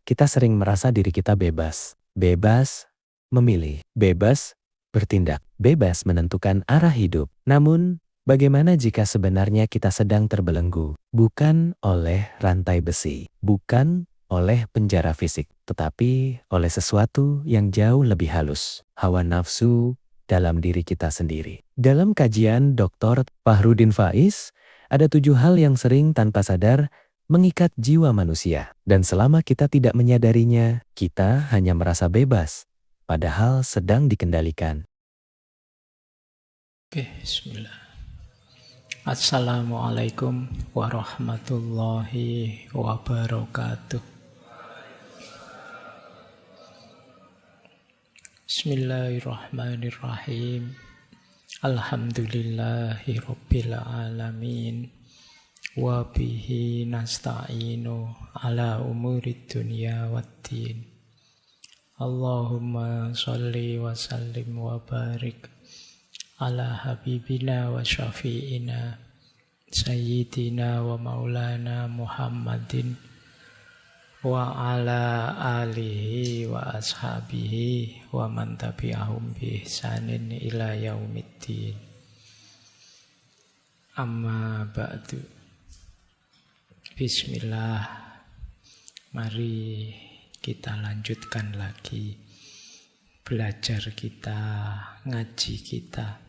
kita sering merasa diri kita bebas. Bebas memilih, bebas bertindak, bebas menentukan arah hidup. Namun, bagaimana jika sebenarnya kita sedang terbelenggu? Bukan oleh rantai besi, bukan oleh penjara fisik, tetapi oleh sesuatu yang jauh lebih halus, hawa nafsu dalam diri kita sendiri. Dalam kajian Dr. Fahrudin Faiz, ada 7 hal yang sering tanpa sadar mengikat jiwa manusia. Dan selama kita tidak menyadarinya, kita hanya merasa bebas, padahal sedang dikendalikan. Oke, bismillah. Assalamualaikum warahmatullahi wabarakatuh. Bismillahirrahmanirrahim. Alhamdulillahi rabbil alamin. Wa bihi nasta'inu ala umurid dunya waddin. Allahumma sholli wa sallim wa barik ala habibina wa syafi'ina sayyidina wa maulana Muhammadin wa ala alihi wa ashabihi wa man tabi'ahum bi ihsanin ila yaumiddin. Amma ba'du. Bismillah. Mari kita lanjutkan lagi belajar kita, ngaji kita.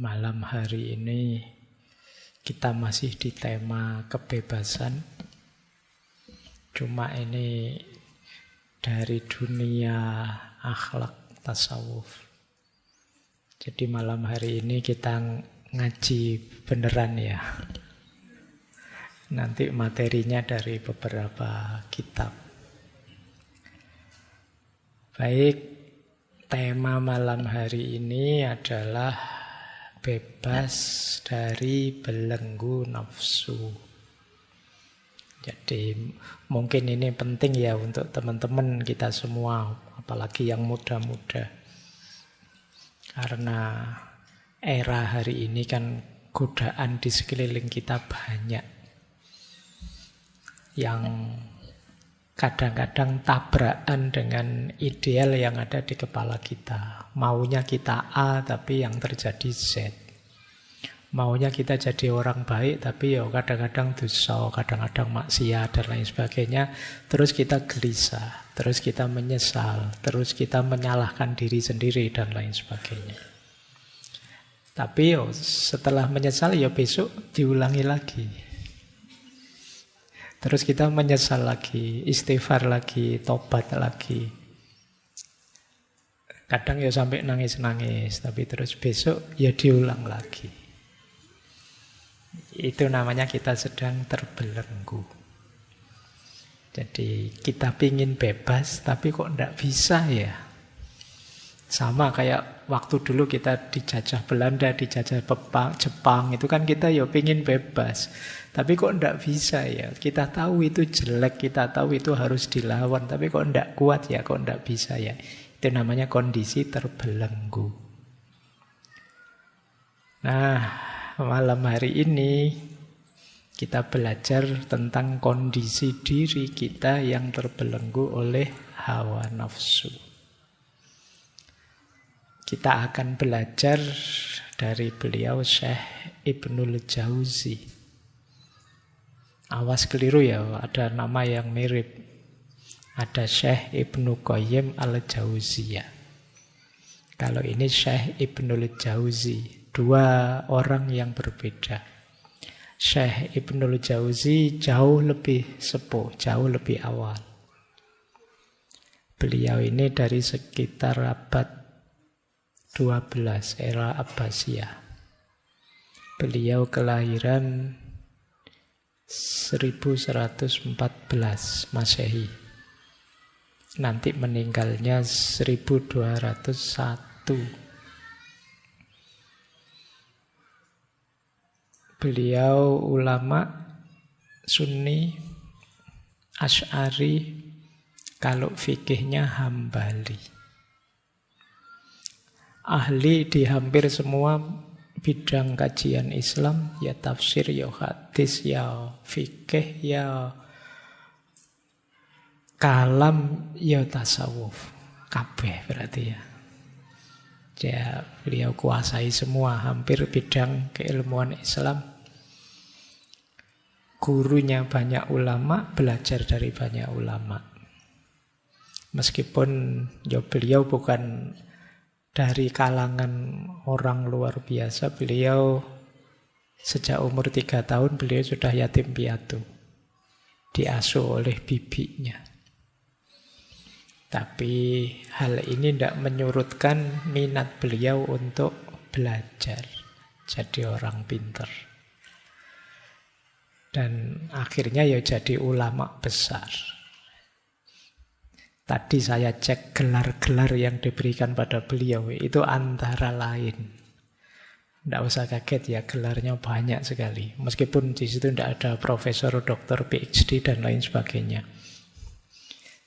Malam hari ini kita masih di tema kebebasan. Cuma ini dari dunia akhlak tasawuf. Jadi malam hari ini kita ngaji beneran ya. Nanti materinya dari beberapa kitab. Baik, tema malam hari ini adalah bebas dari belenggu nafsu. Jadi mungkin ini penting ya untuk teman-teman kita semua, apalagi yang muda-muda. Karena era hari ini kan godaan di sekeliling kita banyak. Yang kadang-kadang tabrakan dengan ideal yang ada di kepala kita. Maunya kita A tapi yang terjadi Z. Maunya kita jadi orang baik tapi ya kadang-kadang dosa, kadang-kadang maksiat dan lain sebagainya. Terus kita gelisah, terus kita menyesal, terus kita menyalahkan diri sendiri dan lain sebagainya. Tapi yo setelah menyesal ya besok diulangi lagi. Terus kita menyesal lagi, istighfar lagi, tobat lagi. Kadang ya sampai nangis-nangis, tapi terus besok ya diulang lagi. Itu namanya kita sedang terbelenggu. Jadi kita pingin bebas, tapi kok enggak bisa ya. Sama kayak waktu dulu kita dijajah Belanda, dijajah Jepang, itu kan kita ya pingin bebas. Tapi kok enggak bisa ya. Kita tahu itu jelek, kita tahu itu harus dilawan, tapi kok enggak kuat ya, kok enggak bisa ya. Itu namanya kondisi terbelenggu. Nah, malam hari ini kita belajar tentang kondisi diri kita yang terbelenggu oleh hawa nafsu. Kita akan belajar dari beliau Syekh Ibnul Jauzi. Awas keliru ya, ada nama yang mirip. Ada Syekh Ibnu Qayyim al-Jauziyah. Kalau ini Syekh Ibnul Jauzi. Dua orang yang berbeda. Syekh Ibnul Jauzi jauh lebih sepuh, jauh lebih awal. Beliau ini dari sekitar abad 12 era Abbasiyah. Beliau kelahiran 1114 Masehi. Nanti meninggalnya 1201. Beliau ulama Sunni, Asy'ari, kalau fikihnya Hambali. Ahli di hampir semua bidang kajian Islam, ya tafsir, ya hadis, ya fikih, ya kalam ya tasawuf. Kabeh berarti ya. Beliau kuasai semua hampir bidang keilmuan Islam. Gurunya banyak ulama, belajar dari banyak ulama. Meskipun ya beliau bukan dari kalangan orang luar biasa, beliau sejak umur 3 tahun beliau sudah yatim piatu. Diasuh oleh bibinya. Tapi hal ini tidak menyurutkan minat beliau untuk belajar. Jadi orang pinter. Dan akhirnya ya jadi ulama besar. Tadi saya cek gelar-gelar yang diberikan pada beliau. Itu antara lain. Tidak usah kaget ya, gelarnya banyak sekali. Meskipun di situ tidak ada profesor, doktor, PhD, dan lain sebagainya.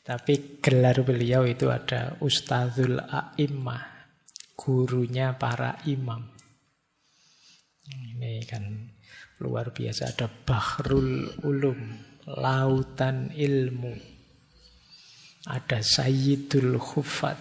Tapi gelar beliau itu ada Ustadzul A'immah, gurunya para imam. Ini kan luar biasa, ada Bahrul Ulum, lautan ilmu. Ada Sayyidul Hufat,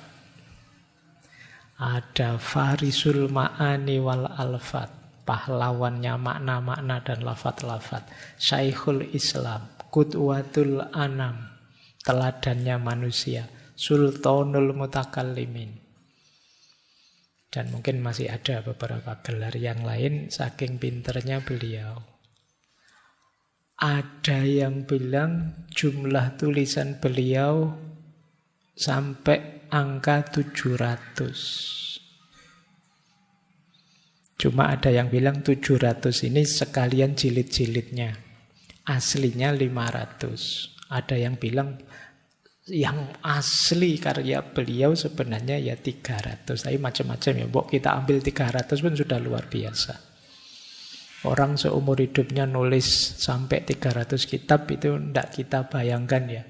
ada Farisul Ma'ani wal Alfat, pahlawannya makna-makna dan lafat-lafat. Syekhul Islam, Qudwatul Anam, teladannya manusia, Sultanul Mutakallimin. Dan mungkin masih ada beberapa gelar yang lain saking pinternya beliau. Ada yang bilang jumlah tulisan beliau sampai angka 700. Cuma ada yang bilang 700 ini sekalian jilid-jilidnya. Aslinya 500. Ada yang bilang yang asli karya beliau sebenarnya ya 300. Tapi macam-macam ya. Kita ambil 300 pun sudah luar biasa. Orang seumur hidupnya nulis sampai 300 kitab itu tidak kita bayangkan ya.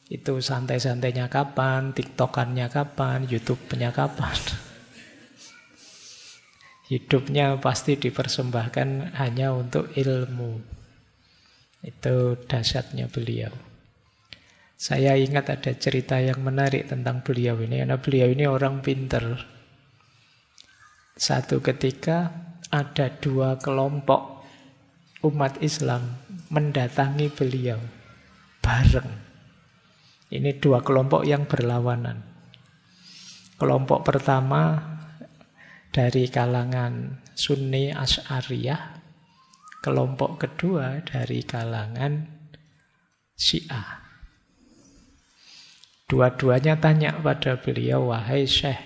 Itu santai-santainya kapan, TikTokannya kapan, YouTube-nya kapan. Hidupnya pasti dipersembahkan hanya untuk ilmu. Itu dahsyatnya beliau. Saya ingat ada cerita yang menarik tentang beliau ini. Karena beliau ini orang pinter. Satu ketika ada 2 kelompok umat Islam mendatangi beliau bareng. Ini 2 kelompok yang berlawanan. Kelompok pertama dari kalangan Sunni Asy'ariyah. Kelompok kedua dari kalangan Syiah. Dua-duanya tanya pada beliau, wahai Syekh,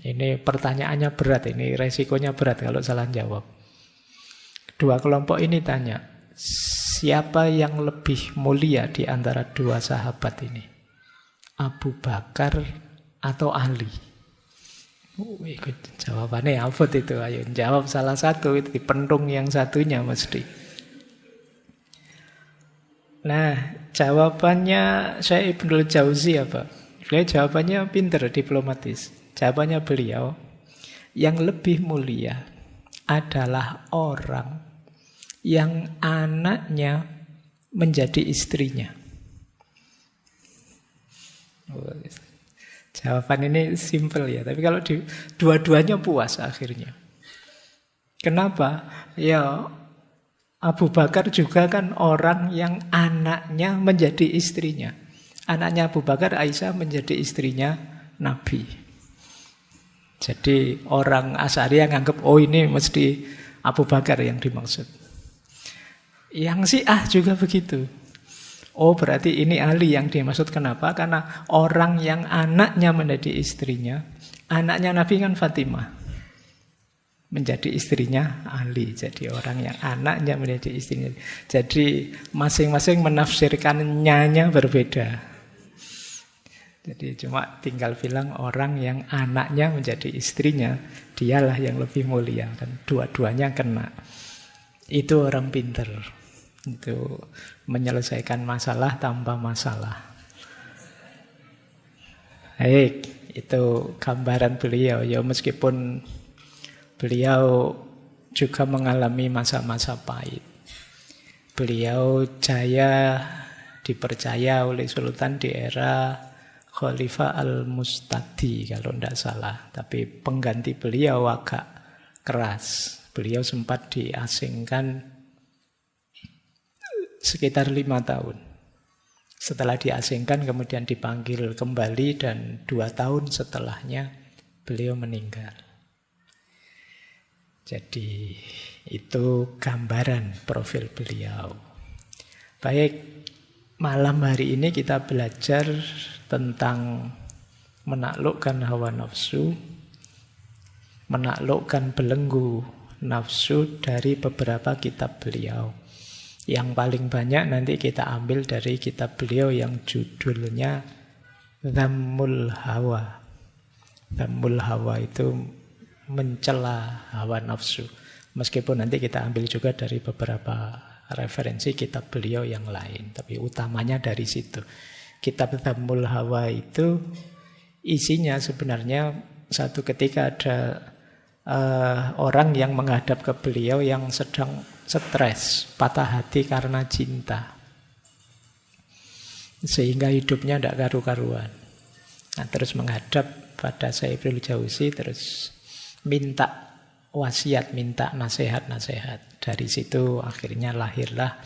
ini pertanyaannya berat, ini resikonya berat kalau salah jawab. 2 kelompok ini tanya, siapa yang lebih mulia di antara 2 sahabat ini? Abu Bakar atau Ali? Jawabannya apa itu? Ayo jawab salah satu, itu dipentung yang satunya mesti. Nah, jawabannya Syekh Ibnul Jauzi apa? Beliau jawabannya pinter, diplomatis. Jawabannya beliau, yang lebih mulia adalah orang yang anaknya menjadi istrinya. Jawaban ini simple ya, tapi kalau dua-duanya puas akhirnya. Kenapa? Ya, Abu Bakar juga kan orang yang anaknya menjadi istrinya. Anaknya Abu Bakar, Aisyah, menjadi istrinya Nabi. Jadi orang Asy'ariyah nganggep, oh ini mesti Abu Bakar yang dimaksud. Yang Syiah juga begitu. Oh berarti ini Ali yang dimaksud. Kenapa? Karena orang yang anaknya menjadi istrinya, anaknya Nabi kan Fatimah, menjadi istrinya Ali. Jadi orang yang anaknya menjadi istrinya. Jadi masing-masing menafsirkannya berbeda. Jadi cuma tinggal bilang orang yang anaknya menjadi istrinya, dialah yang lebih mulia. Dan dua-duanya kena. Itu orang pinter. Itu menyelesaikan masalah tanpa masalah. Baik, itu gambaran beliau. Ya meskipun beliau juga mengalami masa-masa pahit. Beliau jaya dipercaya oleh Sultan di era Khalifah Al-Mustadi kalau tidak salah. Tapi pengganti beliau agak keras. Beliau sempat diasingkan sekitar 5 tahun. Setelah diasingkan kemudian dipanggil kembali dan 2 tahun setelahnya beliau meninggal. Jadi itu gambaran profil beliau. Baik, malam hari ini kita belajar tentang menaklukkan hawa nafsu, menaklukkan belenggu nafsu dari beberapa kitab beliau. Yang paling banyak nanti kita ambil dari kitab beliau yang judulnya Dhammul Hawa. Dhammul Hawa itu mencela hawa nafsu. Meskipun nanti kita ambil juga dari beberapa referensi kitab beliau yang lain. Tapi utamanya dari situ. Kitab Dhammul Hawa itu isinya sebenarnya satu ketika ada orang yang menghadap ke beliau yang sedang stres, patah hati karena cinta. Sehingga hidupnya tidak karu-karuan. Nah, terus menghadap pada Syaikh Jauzi, terus minta wasiat, minta nasihat-nasihat. Dari situ akhirnya lahirlah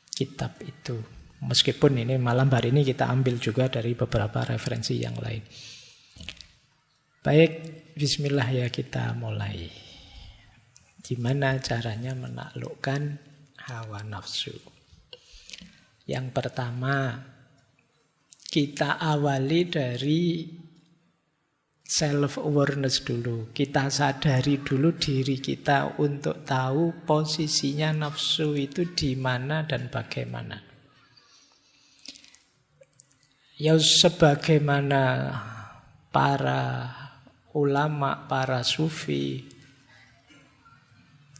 kitab itu. Meskipun ini malam hari ini kita ambil juga dari beberapa referensi yang lain. Baik, bismillah ya kita mulai. Gimana caranya menaklukkan hawa nafsu? Yang pertama, kita awali dari self-awareness dulu. Kita sadari dulu diri kita untuk tahu posisinya nafsu itu di mana dan bagaimana. Ya sebagaimana para ulama, para sufi,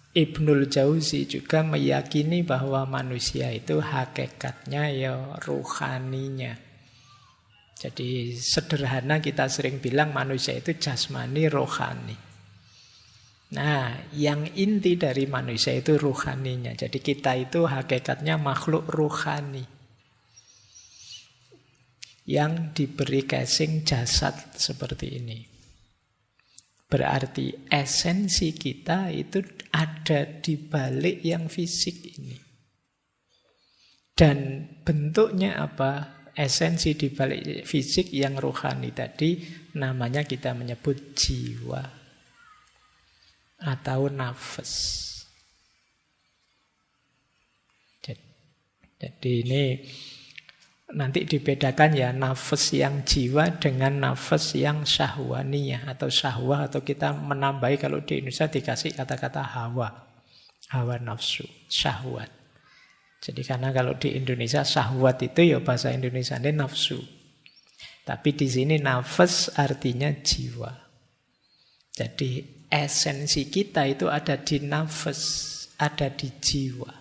Ibnul Jauzi juga meyakini bahwa manusia itu hakikatnya ya ruhaninya. Jadi sederhana kita sering bilang manusia itu jasmani, rohani. Nah, yang inti dari manusia itu ruhaninya. Jadi kita itu hakikatnya makhluk ruhani yang diberi casing jasad seperti ini. Berarti esensi kita itu ada di balik yang fisik ini. Dan bentuknya apa? Esensi di balik fisik yang rohani tadi namanya kita menyebut jiwa atau nafas. Jadi ini nanti dibedakan ya nafas yang jiwa dengan nafas yang syahwaniyah atau syahwah, atau kita menambahi kalau di Indonesia dikasih kata-kata hawa nafsu, syahwat. Jadi karena kalau di Indonesia syahwat itu ya bahasa Indonesia ini nafsu. Tapi di sini nafas artinya jiwa. Jadi esensi kita itu ada di nafas, ada di jiwa.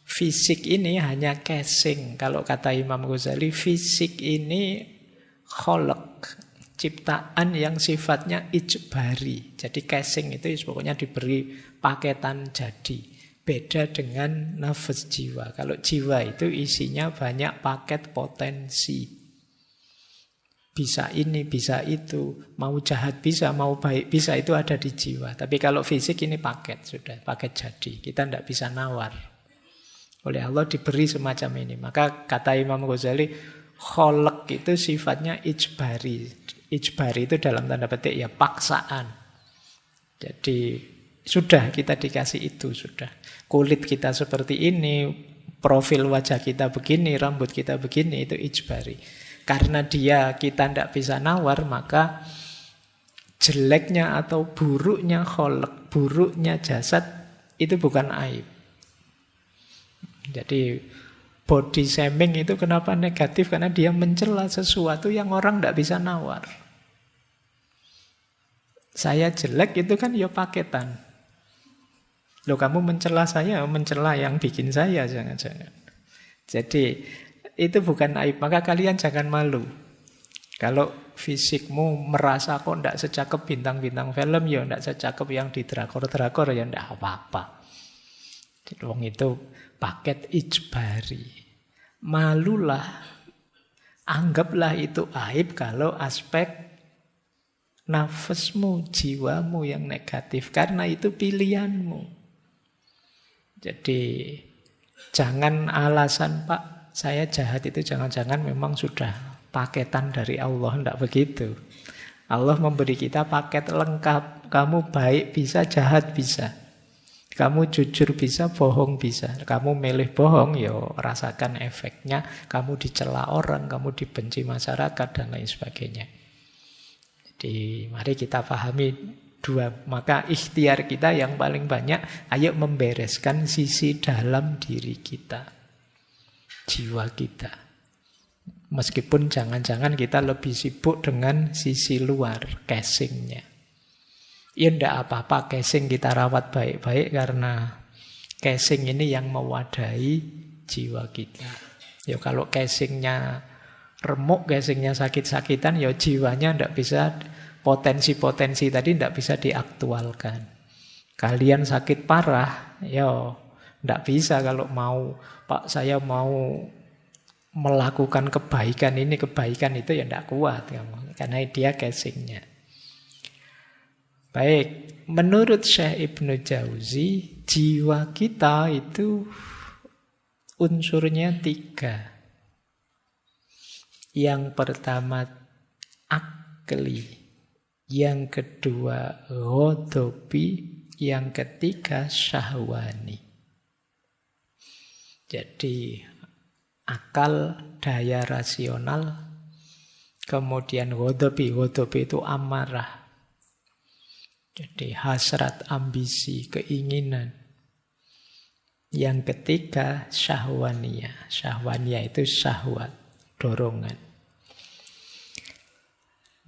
Fisik ini hanya casing. Kalau kata Imam Ghazali, fisik ini kholak, ciptaan yang sifatnya ijbari. Jadi casing itu pokoknya diberi paketan jadi. Beda dengan nafas jiwa. Kalau jiwa itu isinya banyak paket potensi. Bisa ini, bisa itu. Mau jahat bisa, mau baik bisa, itu ada di jiwa. Tapi kalau fisik ini paket, sudah paket jadi. Kita tidak bisa nawar. Oleh Allah diberi semacam ini. Maka kata Imam Ghazali, kholak itu sifatnya ijbari. Ijbari itu dalam tanda petik ya paksaan. Jadi sudah kita dikasih itu, sudah. Kulit kita seperti ini, profil wajah kita begini, rambut kita begini, itu ijbari. Karena dia kita tidak bisa nawar, maka jeleknya atau buruknya kholak, buruknya jasad, itu bukan aib. Jadi body shaming itu kenapa negatif? Karena dia mencela sesuatu yang orang tidak bisa nawar. Saya jelek itu kan ya paketan. Loh kamu mencela saya, mencela yang bikin saya, jangan-jangan. Jadi itu bukan aib, maka kalian jangan malu. Kalau fisikmu merasa kok tidak secakep bintang-bintang film, ya tidak secakep yang di drakor-drakor, ya tidak apa-apa. Wong itu paket ijbari. malulah, anggaplah itu aib kalau aspek nafasmu, jiwamu yang negatif. Karena itu pilihanmu. Jadi jangan alasan, Pak, saya jahat itu jangan-jangan memang sudah paketan dari Allah. Tidak begitu. Allah memberi kita paket lengkap. Kamu baik bisa, jahat bisa. Kamu jujur bisa, bohong bisa. Kamu milih bohong, ya rasakan efeknya. Kamu dicela orang, kamu dibenci masyarakat, dan lain sebagainya. Jadi mari kita pahami dua. Maka ikhtiar kita yang paling banyak, ayo membereskan sisi dalam diri kita. Jiwa kita. Meskipun jangan-jangan kita lebih sibuk dengan sisi luar, casingnya. Ya enggak apa-apa, casing kita rawat baik-baik karena casing ini yang mewadahi jiwa kita. Ya kalau casingnya remuk, casingnya sakit-sakitan, ya jiwanya enggak bisa, potensi-potensi tadi enggak bisa diaktualkan. Kalian sakit parah, ya enggak bisa kalau mau, Pak saya mau melakukan kebaikan ini, kebaikan itu, ya enggak kuat kamu, karena dia casingnya. Baik, menurut Syekh Ibnu Jauzi, jiwa kita itu unsurnya 3. Yang pertama akli, yang kedua ghadabi, yang ketiga syahwani. Jadi akal, daya rasional, kemudian ghadabi itu amarah. Jadi hasrat, ambisi, keinginan. Yang ketiga syahwaniyah. Syahwaniyah itu syahwat, dorongan.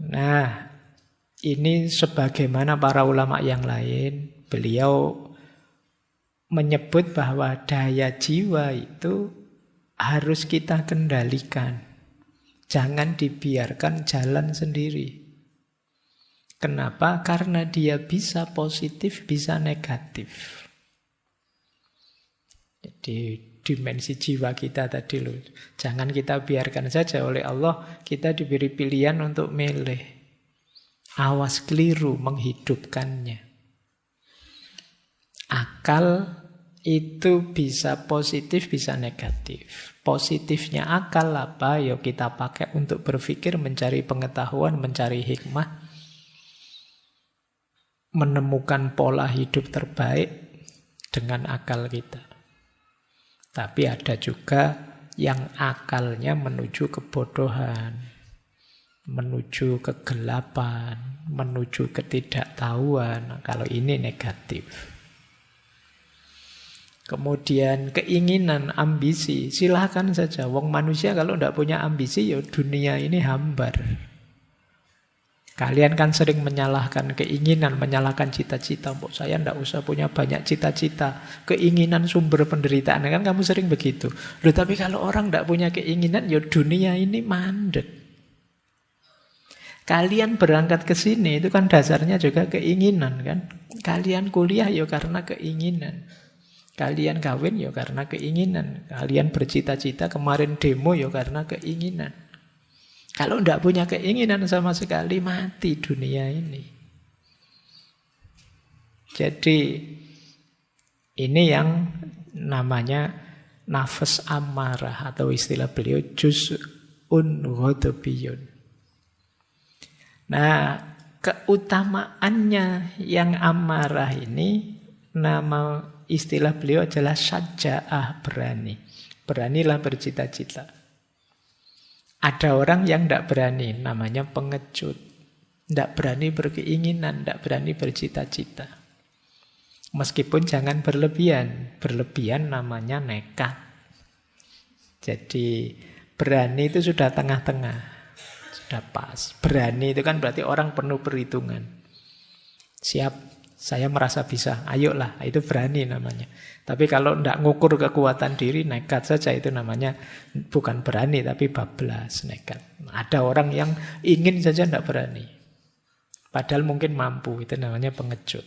Nah, ini sebagaimana para ulama yang lain, beliau menyebut bahwa daya jiwa itu harus kita kendalikan. Jangan dibiarkan jalan sendiri. Kenapa? Karena dia bisa positif, bisa negatif. Jadi dimensi jiwa kita tadi loh. Jangan kita biarkan saja, oleh Allah kita diberi pilihan untuk milih. Awas keliru menghidupkannya. Akal itu bisa positif, bisa negatif. Positifnya akal apa? Yuk kita pakai untuk berpikir, mencari pengetahuan, mencari hikmah. Menemukan pola hidup terbaik dengan akal kita. Tapi ada juga yang akalnya menuju kebodohan, menuju kegelapan, menuju ketidaktahuan. Kalau ini negatif. Kemudian keinginan, ambisi, silahkan saja. Wong manusia kalau tidak punya ambisi, ya dunia ini hambar. Kalian kan sering menyalahkan keinginan, menyalahkan cita-cita. Mbok saya tidak usah punya banyak cita-cita. Keinginan sumber penderitaan. Kan kamu sering begitu. Loh, tapi kalau orang tidak punya keinginan, ya dunia ini mandek. Kalian berangkat ke sini, itu kan dasarnya juga keinginan kan. Kalian kuliah ya karena keinginan. Kalian kawin ya karena keinginan. Kalian bercita-cita kemarin demo ya karena keinginan. Kalau tidak punya keinginan sama sekali, mati dunia ini. Jadi ini yang namanya nafas amarah, atau istilah beliau juz'un ghadabiyun. Nah, keutamaannya yang amarah ini, nama istilah beliau adalah syaja'ah, berani. Beranilah bercita-cita. Ada orang yang tidak berani, namanya pengecut. Tidak berani berkeinginan, tidak berani bercita-cita. Meskipun jangan berlebihan. Berlebihan namanya nekat. Jadi berani itu sudah tengah-tengah. Sudah pas. Berani itu kan berarti orang penuh perhitungan. Siap, saya merasa bisa, ayolah, itu berani namanya. Tapi kalau tidak ngukur kekuatan diri, nekat saja, itu namanya bukan berani, tapi bablas, nekat. Ada orang yang ingin saja tidak berani. Padahal mungkin mampu, itu namanya pengecut.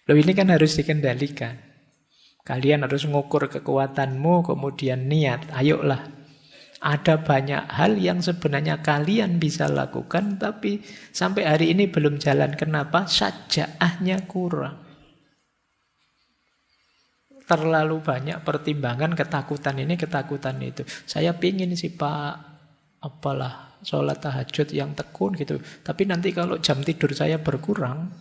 Loh, ini kan harus dikendalikan. Kalian harus mengukur kekuatanmu, kemudian niat. Ayolah. Ada banyak hal yang sebenarnya kalian bisa lakukan, tapi sampai hari ini belum jalan. Kenapa? Sajaahnya kurang. Terlalu banyak pertimbangan, ketakutan ini, ketakutan itu. Saya pingin sih Pak, apalah, sholat tahajud yang tekun gitu. Tapi nanti kalau jam tidur saya berkurang,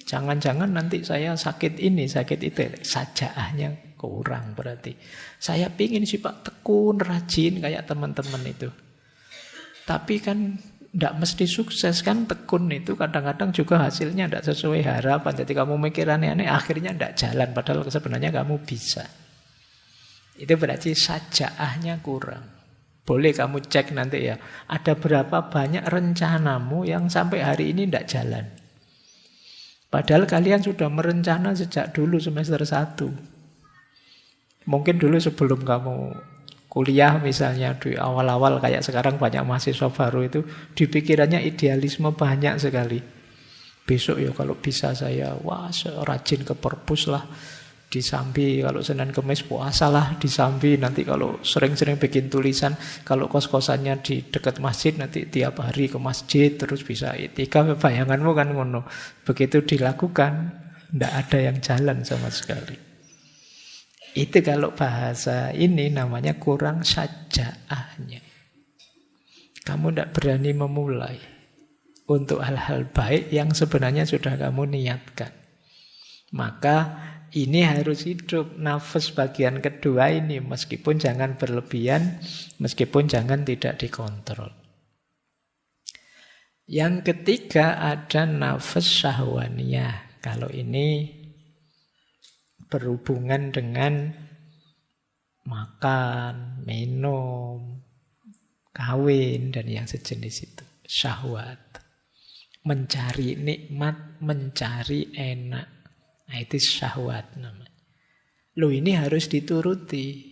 jangan-jangan nanti saya sakit ini, sakit itu. Sajaahnya kurang berarti. Saya pingin sih Pak tekun, rajin kayak teman-teman itu. Tapi kan tidak mesti sukses kan, tekun itu kadang-kadang juga hasilnya tidak sesuai harapan. Jadi kamu mikir aneh-aneh, akhirnya tidak jalan. Padahal sebenarnya kamu bisa. Itu berarti sajaahnya kurang. Boleh kamu cek nanti ya. Ada berapa banyak rencanamu yang sampai hari ini tidak jalan. Padahal kalian sudah merencana sejak dulu semester 1. Mungkin dulu sebelum kamu kuliah misalnya, di awal-awal kayak sekarang banyak mahasiswa baru itu, di pikirannya idealisme banyak sekali. Besok ya kalau bisa saya, rajin ke perpus lah, di Sambi, kalau Senin Kemis puasa lah di Sambi, nanti kalau sering-sering bikin tulisan, kalau kos-kosannya di dekat masjid, nanti tiap hari ke masjid, terus bisa itikaf, bayanganmu kan ngono. Begitu dilakukan, tidak ada yang jalan sama sekali. Itu kalau bahasa ini namanya kurang sajaahnya. Kamu tidak berani memulai untuk hal-hal baik yang sebenarnya sudah kamu niatkan. Maka ini harus hidup nafas bagian kedua ini, meskipun jangan berlebihan, meskipun jangan tidak dikontrol. Yang ketiga ada nafas syahwaniyah. Kalau ini berhubungan dengan makan, minum, kawin, dan yang sejenis itu. Syahwat. Mencari nikmat, mencari enak. Nah, itu syahwat namanya. Loh, ini harus dituruti.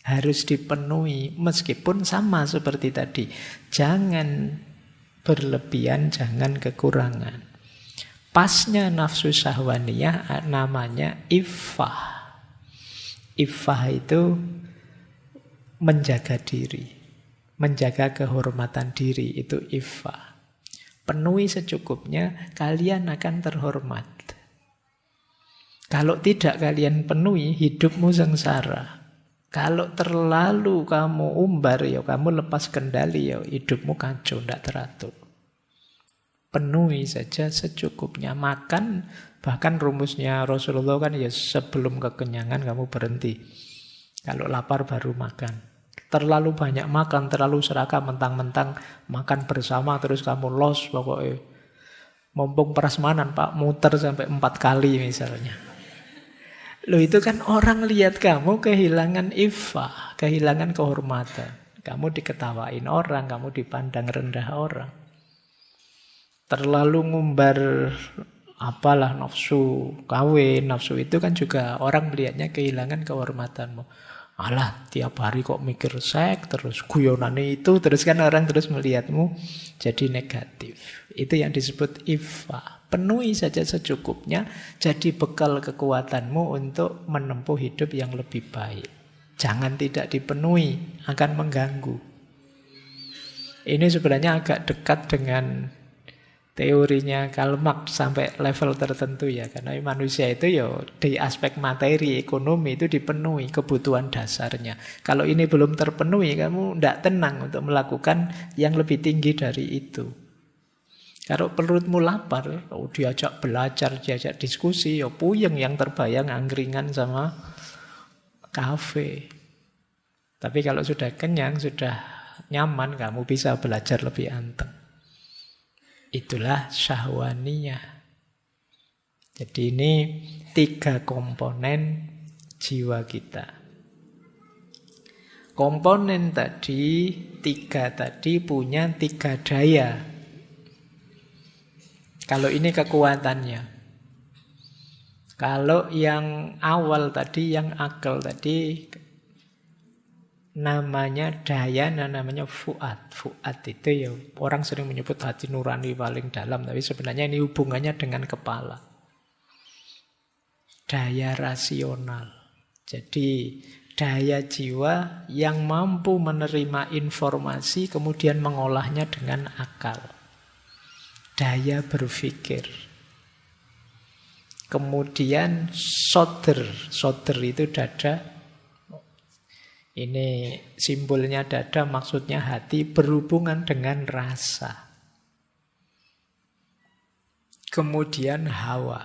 Harus dipenuhi. Meskipun sama seperti tadi. Jangan berlebihan, jangan kekurangan. Pasnya nafsu syahwaniyah namanya iffah. Iffah itu menjaga diri. Menjaga kehormatan diri, itu iffah. Penuhi secukupnya, kalian akan terhormat. Kalau tidak kalian penuhi, hidupmu sengsara. Kalau terlalu kamu umbar, ya kamu lepas kendali, ya hidupmu kacau, tidak teratur. Penuhi saja secukupnya. Makan, bahkan rumusnya Rasulullah kan ya sebelum kekenyangan kamu berhenti. Kalau lapar baru makan. Terlalu banyak makan, terlalu serakah, mentang-mentang makan bersama terus kamu los pokoknya. Mumpung prasmanan Pak, muter sampai 4 kali misalnya. Loh, itu kan orang lihat kamu kehilangan iffah, kehilangan kehormatan. Kamu diketawain orang, kamu dipandang rendah orang. Terlalu ngumbar apalah nafsu kawin, nafsu itu kan juga orang melihatnya kehilangan kehormatanmu. Alah, tiap hari kok mikir seks, terus guyonane itu, terus kan orang terus melihatmu jadi negatif. Itu yang disebut iffah. Penuhi saja secukupnya, jadi bekal kekuatanmu untuk menempuh hidup yang lebih baik. Jangan tidak dipenuhi, akan mengganggu. Ini sebenarnya agak dekat dengan teorinya Karl Marx sampai level tertentu ya. Karena manusia itu ya di aspek materi, ekonomi itu dipenuhi kebutuhan dasarnya. Kalau ini belum terpenuhi, kamu tidak tenang untuk melakukan yang lebih tinggi dari itu. Kalau perutmu lapar, diajak belajar, diajak diskusi, ya puyeng, yang terbayang angkringan sama kafe. Tapi kalau sudah kenyang, sudah nyaman, kamu bisa belajar lebih anteng. Itulah syahwaniyah. Jadi ini 3 komponen jiwa kita. Komponen tadi, 3 tadi punya 3 daya. Kalau ini kekuatannya. Kalau yang awal tadi, yang akal tadi, namanya daya, namanya fuad. Fuad itu ya orang sering menyebut hati nurani paling dalam, tapi sebenarnya ini hubungannya dengan kepala. Daya rasional. Jadi daya jiwa yang mampu menerima informasi kemudian mengolahnya dengan akal. Daya berpikir. Kemudian soder. Soder itu dada. Ini simbolnya dada, maksudnya hati, berhubungan dengan rasa. Kemudian hawa.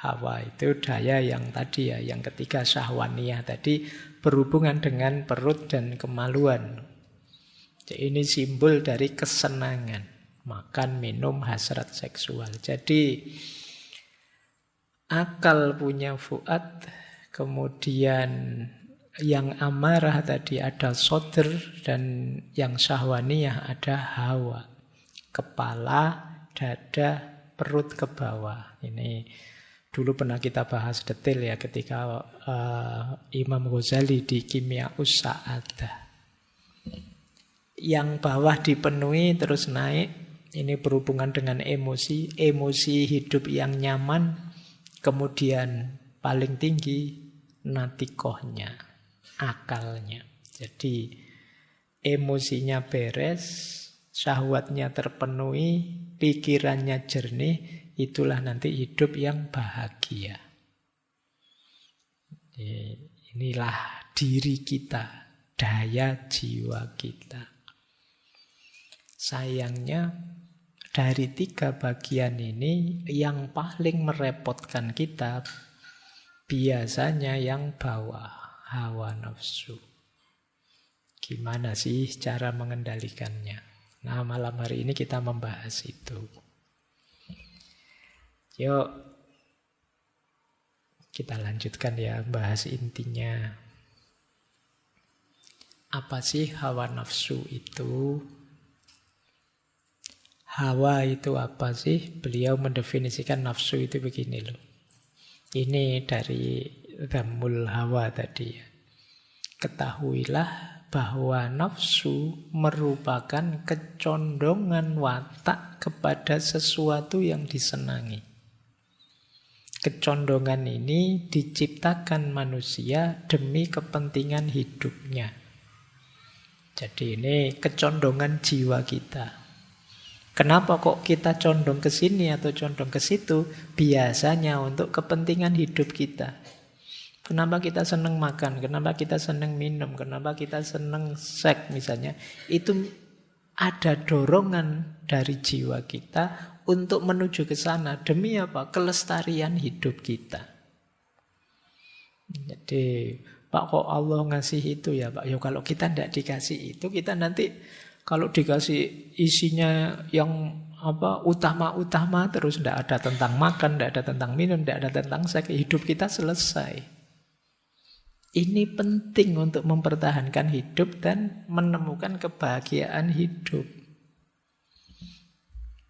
Hawa itu daya yang tadi ya, yang ketiga syahwaniyah tadi, berhubungan dengan perut dan kemaluan. Jadi ini simbol dari kesenangan. Makan, minum, hasrat seksual. Jadi akal punya fuad, kemudian yang amarah tadi ada soder, dan yang syahwaniyah ada hawa. Kepala, dada, perut ke bawah. Ini dulu pernah kita bahas detail ya ketika Imam Ghazali di Kimia Us-Sa'adah. Yang bawah dipenuhi terus naik. Ini berhubungan dengan emosi. Emosi hidup yang nyaman. Kemudian paling tinggi natikohnya, akalnya. Jadi emosinya beres, syahwatnya terpenuhi, pikirannya jernih, itulah nanti hidup yang bahagia. Inilah diri kita, daya jiwa kita. Sayangnya dari 3 bagian ini yang paling merepotkan kita biasanya yang bawah, hawa nafsu. Gimana sih cara mengendalikannya? Nah, malam hari ini kita membahas itu. Yuk, kita lanjutkan ya, bahas intinya. Apa sih hawa nafsu itu? Hawa itu apa sih? Beliau mendefinisikan nafsu itu begini loh. Ini dari Dhammul Hawa tadi ya. Ketahuilah bahwa nafsu merupakan kecondongan watak kepada sesuatu yang disenangi. Kecondongan ini diciptakan manusia demi kepentingan hidupnya. Jadi ini kecondongan jiwa kita. Kenapa kok kita condong ke sini atau condong ke situ? Biasanya untuk kepentingan hidup kita. Kenapa kita senang makan? Kenapa kita senang minum? Kenapa kita senang seks misalnya? Itu ada dorongan dari jiwa kita untuk menuju ke sana. Demi apa? Kelestarian hidup kita. Jadi, Pak kok Allah ngasih itu ya Pak? Ya kalau kita tidak dikasih itu, kita nanti kalau dikasih isinya yang utama-utama terus tidak ada tentang makan, tidak ada tentang minum, tidak ada tentang seks, hidup kita selesai. Ini penting untuk mempertahankan hidup dan menemukan kebahagiaan hidup.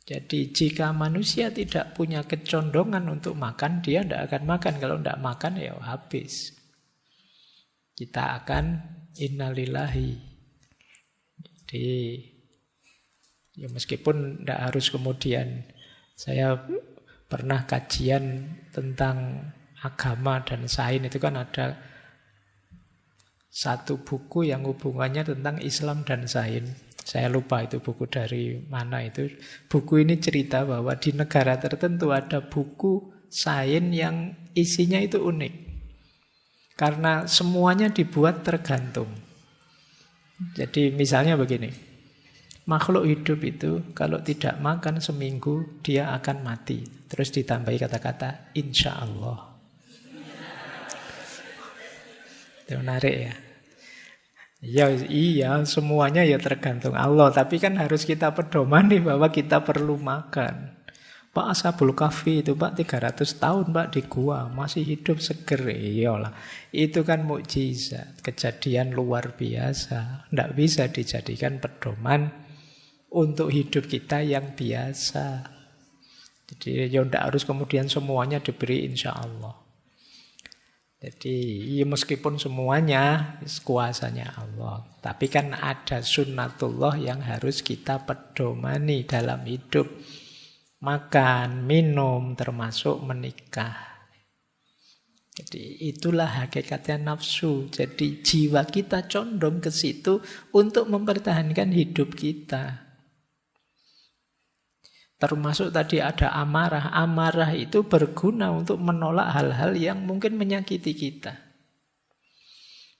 Jadi jika manusia tidak punya kecondongan untuk makan, dia tidak akan makan. Kalau tidak makan ya habis. Kita akan innalillahi. Jadi ya meskipun tidak harus kemudian, saya pernah kajian tentang agama dan sains, itu kan ada satu buku yang hubungannya tentang Islam dan sains. Saya lupa itu buku dari mana itu. Buku ini cerita bahwa di negara tertentu ada buku sains yang isinya itu unik. Karena semuanya dibuat tergantung. Jadi misalnya begini, makhluk hidup itu kalau tidak makan seminggu dia akan mati. Terus ditambahi kata-kata insya Allah. Itu menarik ya. Iya, semuanya ya tergantung Allah. Tapi kan harus kita pedomani bahwa kita perlu makan. Pak Ashabul Kahfi itu Pak 300 tahun Pak di gua masih hidup seger. Iyalah. Itu kan mukjizat, kejadian luar biasa. Tidak bisa dijadikan pedoman untuk hidup kita yang biasa. Jadi ya tidak harus kemudian semuanya diberi insya Allah. Jadi ya meskipun semuanya kuasanya Allah, tapi kan ada sunnatullah yang harus kita pedomani dalam hidup. Makan, minum, termasuk menikah. Jadi itulah hakikatnya nafsu. Jadi jiwa kita condong ke situ untuk mempertahankan hidup kita. Termasuk tadi ada amarah. Amarah itu berguna untuk menolak hal-hal yang mungkin menyakiti kita.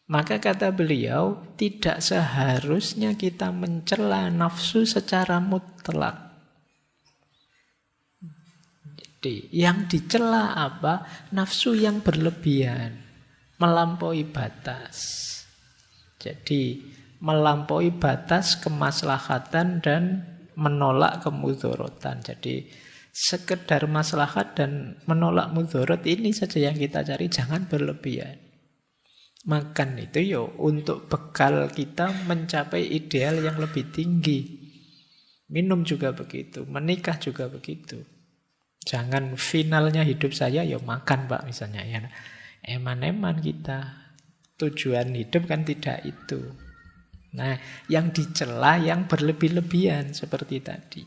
Maka kata beliau, tidak seharusnya kita mencela nafsu secara mutlak. Jadi yang dicela apa? Nafsu yang berlebihan, melampaui batas. Jadi melampaui batas kemaslahatan dan menolak kemudorotan. Jadi sekedar maslahat dan menolak mudorot ini saja yang kita cari, jangan berlebihan. Makan itu yo untuk bekal kita mencapai ideal yang lebih tinggi. Minum juga begitu, menikah juga begitu. Jangan finalnya hidup saya ya makan Pak misalnya ya. Eman-eman kita. Tujuan hidup kan tidak itu. Nah, yang dicela yang berlebih-lebihan seperti tadi.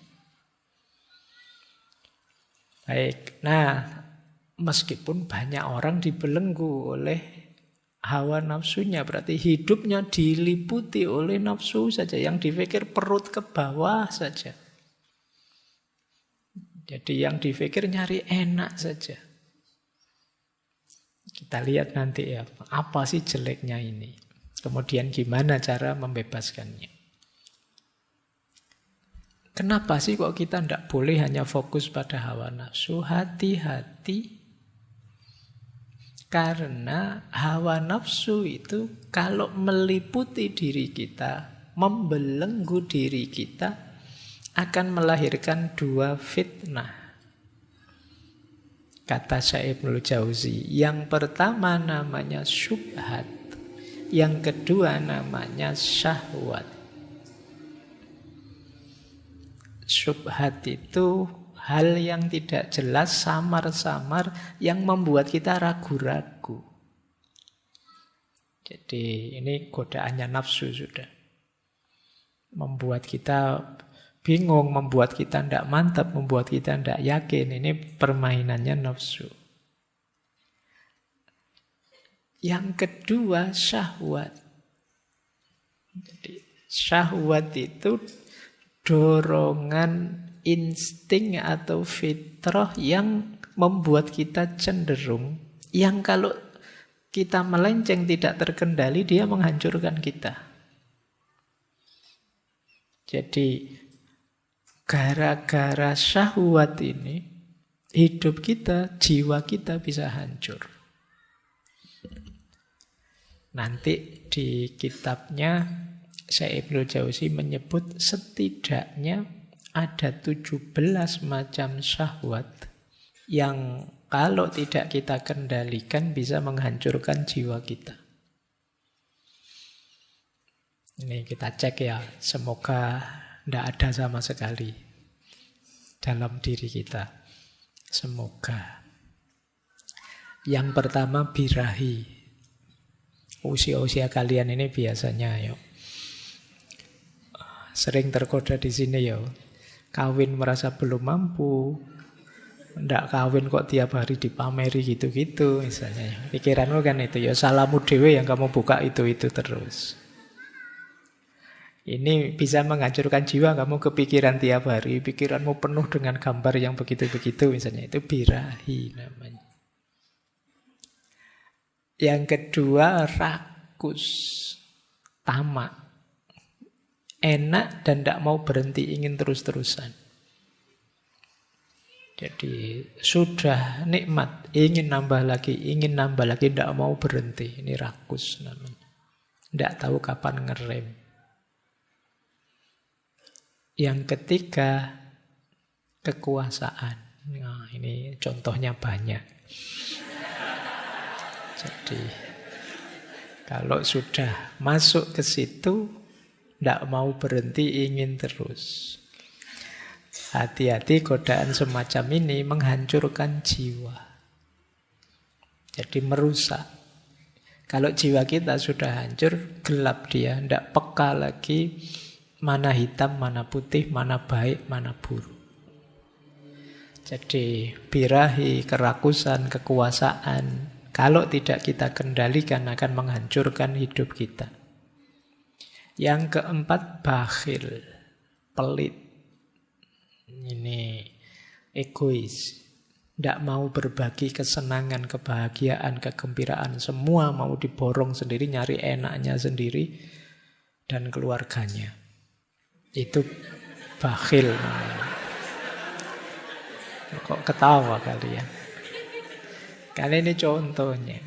Baik. Nah, meskipun banyak orang dibelenggu oleh hawa nafsunya, berarti hidupnya diliputi oleh nafsu saja, yang dipikir perut ke bawah saja. Jadi yang dipikir nyari enak saja. Kita lihat nanti ya, apa sih jeleknya ini. Kemudian gimana cara membebaskannya. Kenapa sih kok kita tidak boleh hanya fokus pada hawa nafsu? Hati-hati. Karena hawa nafsu itu kalau meliputi diri kita, membelenggu diri kita, akan melahirkan dua fitnah. Kata Syekh Ibnul Jauzi, yang pertama namanya syubhat, yang kedua namanya syahwat. Syubhat itu hal yang tidak jelas, samar-samar, yang membuat kita ragu-ragu. Jadi ini godaannya nafsu sudah. Membuat kita bingung, membuat kita tidak mantap, membuat kita tidak yakin. Ini permainannya nafsu. Yang kedua syahwat. Jadi syahwat itu dorongan insting atau fitrah yang membuat kita cenderung, yang kalau kita melenceng tidak terkendali, dia menghancurkan kita. Jadi gara-gara syahwat ini, hidup kita, jiwa kita bisa hancur. Nanti di kitabnya Syekh Ibnul Jauzi menyebut setidaknya ada 17 macam syahwat yang kalau tidak kita kendalikan bisa menghancurkan jiwa kita. Ini kita cek ya, semoga tidak ada sama sekali dalam diri kita. Semoga. Yang pertama birahi. Usia-usia kalian ini biasanya yuk sering tergoda di sini ya. Kawin merasa belum mampu. Ndak kawin kok tiap hari dipameri gitu-gitu misalnya. Pikiranmu kan itu ya, salahmu dewe yang kamu buka itu terus. Ini bisa menghancurkan jiwa, kamu kepikiran tiap hari, pikiranmu penuh dengan gambar yang begitu-begitu misalnya, itu birahi namanya. Yang kedua rakus, tamak. Enak dan tidak mau berhenti, ingin terus-terusan. Jadi sudah nikmat, ingin nambah lagi, tidak mau berhenti. Ini rakus namanya. Tidak tahu kapan ngerem. Yang ketiga, kekuasaan. Nah, ini contohnya banyak. Jadi, kalau sudah masuk ke situ, tidak mau berhenti, ingin terus. Hati-hati, godaan semacam ini menghancurkan jiwa. Jadi merusak. Kalau jiwa kita sudah hancur, gelap dia, tidak peka lagi mana hitam, mana putih, mana baik, mana buruk. Jadi birahi, kerakusan, kekuasaan, Kalau tidak kita kendalikan akan menghancurkan hidup kita. Yang keempat, bakhil, pelit. Ini egois. Tidak mau berbagi kesenangan, kebahagiaan, kegembiraan. Semua mau diborong sendiri, nyari enaknya sendiri. Dan keluarganya. Itu bakhil namanya. Kok ketawa kalian? Kali ini contohnya.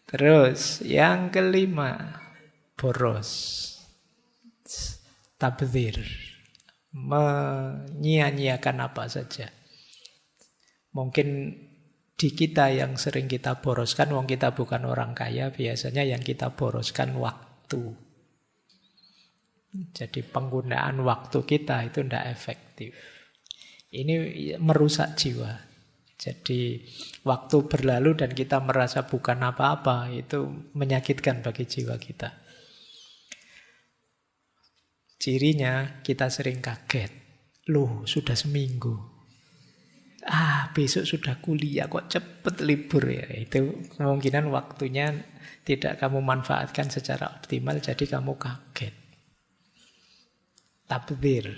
Terus yang kelima, boros. Tabdzir. Menyia-nyiakan apa saja. Mungkin di kita yang sering kita boroskan, wong kita bukan orang kaya, biasanya yang kita boroskan waktu. Jadi penggunaan waktu kita itu tidak efektif. Ini merusak jiwa. Jadi waktu berlalu dan kita merasa bukan apa-apa, itu menyakitkan bagi jiwa kita. Cirinya kita sering kaget. Loh, sudah seminggu. Besok sudah kuliah, kok cepet libur ya. Itu kemungkinan waktunya tidak kamu manfaatkan secara optimal, jadi kamu kaget. Tabdzir,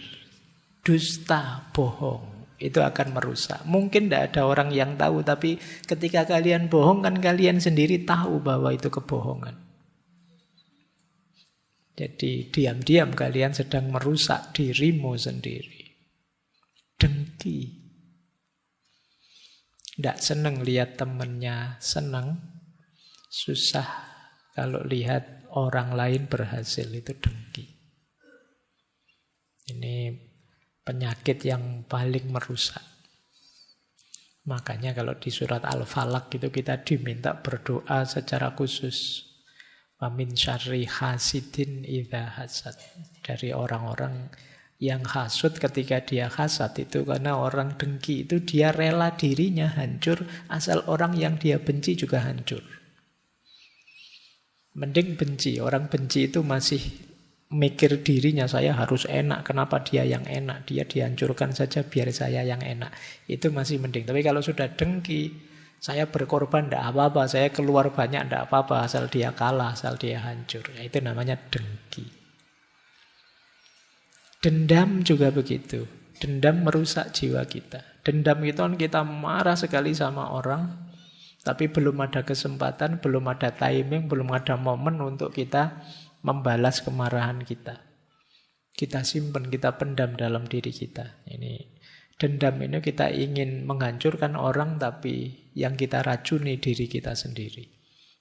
dusta, bohong, itu akan merusak. Mungkin tidak ada orang yang tahu, tapi ketika kalian bohong kan kalian sendiri tahu bahwa itu kebohongan. Jadi diam-diam kalian sedang merusak dirimu sendiri. Dengki. Tidak senang lihat temannya senang. Susah kalau lihat orang lain berhasil, itu dengki. Ini penyakit yang paling merusak. Makanya kalau di surat Al-Falaq itu kita diminta berdoa secara khusus. Wa min syarri hasidin idza hasad. Dari orang-orang yang hasud ketika dia hasad itu karena orang dengki itu dia rela dirinya hancur asal orang yang dia benci juga hancur. Mending benci. Orang benci itu masih mikir dirinya, saya harus enak. Kenapa dia yang enak? Dia dihancurkan saja biar saya yang enak. Itu masih mending. Tapi kalau sudah dengki, saya berkorban tidak apa-apa, saya keluar banyak tidak apa-apa, asal dia kalah, asal dia hancur. Ya, itu namanya dengki. Dendam juga begitu. Dendam merusak jiwa kita. Dendam itu kan kita marah sekali sama orang, tapi belum ada kesempatan, belum ada timing, belum ada momen untuk kita membalas kemarahan kita. Kita simpan, kita pendam dalam diri kita. Ini dendam ini kita ingin menghancurkan orang, tapi yang kita racuni diri kita sendiri.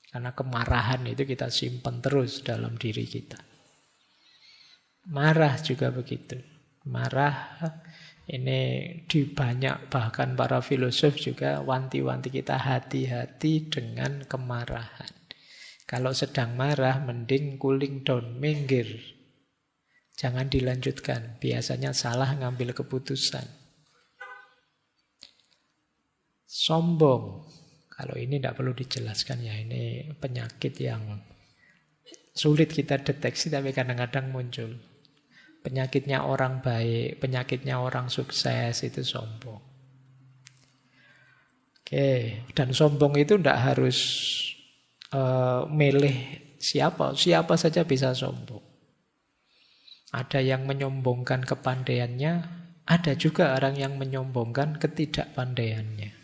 Karena kemarahan itu kita simpan terus dalam diri kita. Marah juga begitu. Marah ini di banyak, bahkan para filosof juga wanti-wanti kita hati-hati dengan kemarahan. Kalau sedang marah, mending cooling down, minggir. Jangan dilanjutkan. Biasanya salah ngambil keputusan. Sombong. Kalau ini tidak perlu dijelaskan ya. Ini penyakit yang sulit kita deteksi tapi kadang-kadang muncul. Penyakitnya orang baik, penyakitnya orang sukses itu sombong. Oke, dan sombong itu tidak harus milih siapa saja bisa sombong. Ada yang menyombongkan kepandaiannya, ada juga orang yang menyombongkan ketidakpandaiannya.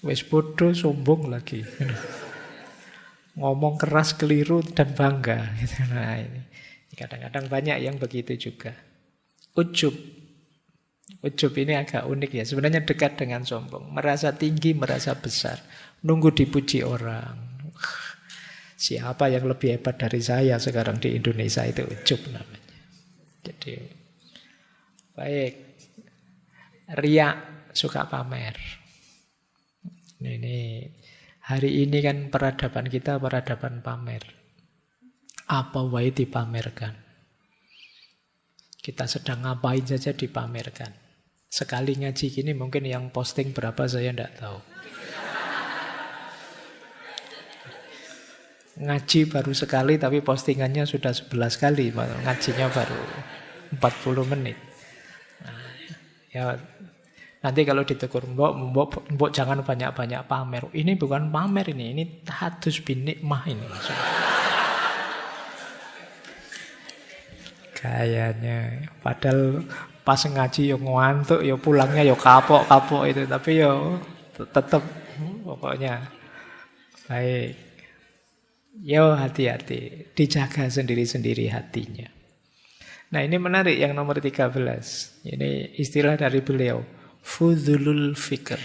Wes bodoh sombong lagi. Ngomong keras keliru dan bangga. Nah, ini kadang-kadang banyak yang begitu juga. Ujub. Ujub ini agak unik ya. Sebenarnya dekat dengan sombong. Merasa tinggi, merasa besar. Nunggu dipuji orang. Siapa yang lebih hebat dari saya sekarang di Indonesia, itu ujub namanya. Jadi, baik. Riak, suka pamer. Ini hari ini kan peradaban kita peradaban pamer. Apa wae dipamerkan. Kita sedang ngapain saja dipamerkan. Sekali ngaji gini mungkin yang posting berapa saya tidak tahu. Ngaji baru sekali tapi postingannya sudah 11 kali. Ngajinya baru 40 menit. Nanti kalau ditegur, mbok jangan banyak-banyak pamer. Ini bukan pamer ini tahadus bin nikmah ini. Kayaknya padahal pas ngaji yo ngantuk, yo pulangnya yo kapok-kapok itu, tapi yo tetap pokoknya baik. Yo hati-hati, dijaga sendiri-sendiri hatinya. Nah ini menarik yang nomor 13. Ini istilah dari beliau, fudzulul fikr.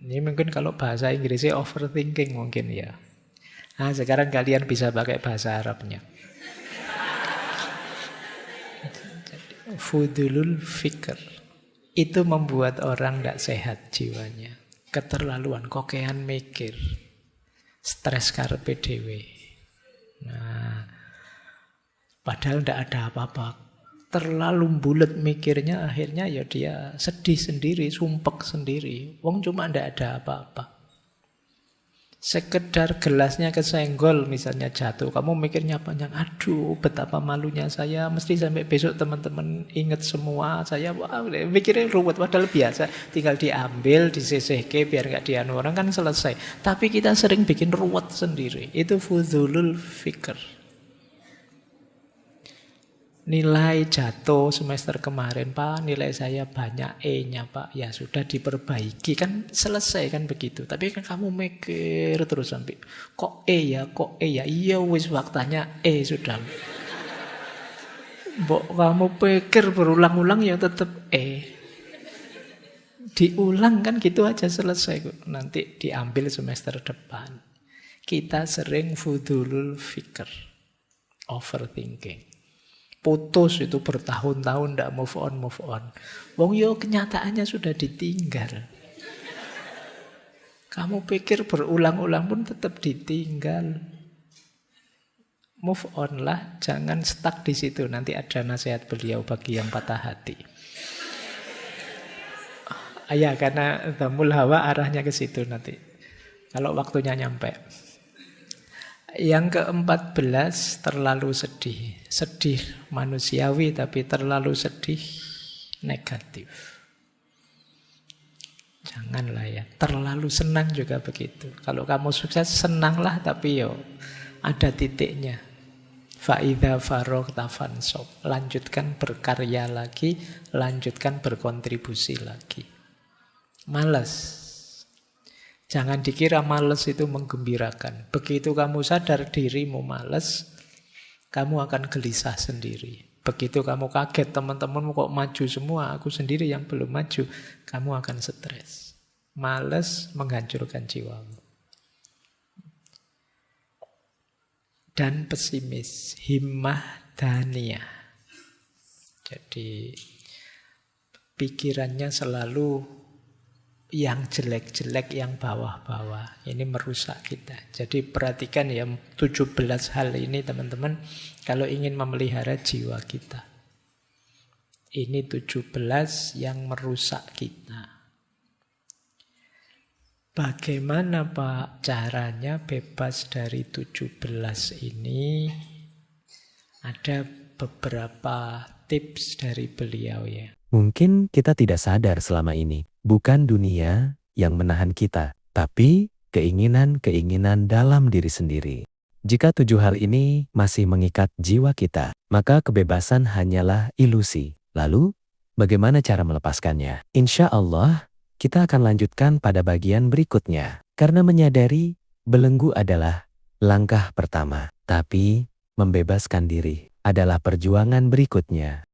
Ini mungkin kalau bahasa Inggrisnya overthinking mungkin ya. Nah sekarang kalian bisa pakai bahasa Arabnya. Fudzulul fikr. Itu membuat orang tidak sehat jiwanya. Keterlaluan, kokean mikir. Stres karepe dhewe. Nah, padahal tidak ada apa-apa. Terlalu bulet mikirnya, akhirnya ya dia sedih sendiri, sumpek sendiri. Wong cuma tidak ada apa-apa. Sekedar gelasnya kesenggol misalnya jatuh, kamu mikirnya panjang, aduh betapa malunya saya, mesti sampai besok teman-teman ingat semua, saya wah, mikirnya ruwet, padahal biasa, tinggal diambil, disisihke biar nggak dianu orang kan selesai. Tapi kita sering bikin ruwet sendiri, itu fudzulul fikr. Nilai jatuh semester kemarin, Pak, nilai saya banyak E-nya, Pak. Ya sudah diperbaiki, kan selesai kan begitu. Tapi kan kamu mikir terus sampai, kok E ya, kok E ya. Iya wis waktanya E sudah. Mbok kamu pikir berulang-ulang ya tetap E. Diulang kan gitu aja selesai. Nanti diambil semester depan. Kita sering fudzulul fikr. Overthinking. Putus itu bertahun-tahun tidak move on. Wong yo kenyataannya sudah ditinggal. Kamu pikir berulang-ulang pun tetap ditinggal. Move on lah, jangan stuck di situ. Nanti ada nasihat beliau bagi yang patah hati. Ya karena Dhammul Hawa arahnya ke situ nanti. Kalau waktunya nyampe. Yang ke-14 terlalu sedih. Sedih manusiawi tapi terlalu sedih negatif. Janganlah ya. Terlalu senang juga begitu. Kalau kamu sukses senanglah tapi yo ada titiknya. Fa'idha faroghta fansab. Lanjutkan berkarya lagi, lanjutkan berkontribusi lagi. Malas. Jangan dikira malas itu menggembirakan. Begitu kamu sadar dirimu malas, kamu akan gelisah sendiri. Begitu kamu kaget teman-temanmu kok maju semua, aku sendiri yang belum maju, kamu akan stres. Malas menghancurkan jiwamu. Dan pesimis, himmah daniyah. Jadi pikirannya selalu yang jelek-jelek, yang bawah-bawah. Ini merusak kita. Jadi perhatikan ya 17 hal ini teman-teman kalau ingin memelihara jiwa kita. Ini 17 yang merusak kita. Bagaimana Pak caranya bebas dari 17 ini? Ada beberapa tips dari beliau ya. Mungkin kita tidak sadar selama ini. Bukan dunia yang menahan kita, tapi keinginan-keinginan dalam diri sendiri. Jika 7 hal ini masih mengikat jiwa kita, maka kebebasan hanyalah ilusi. Lalu, bagaimana cara melepaskannya? Insya Allah, kita akan lanjutkan pada bagian berikutnya. Karena menyadari belenggu adalah langkah pertama, tapi membebaskan diri adalah perjuangan berikutnya.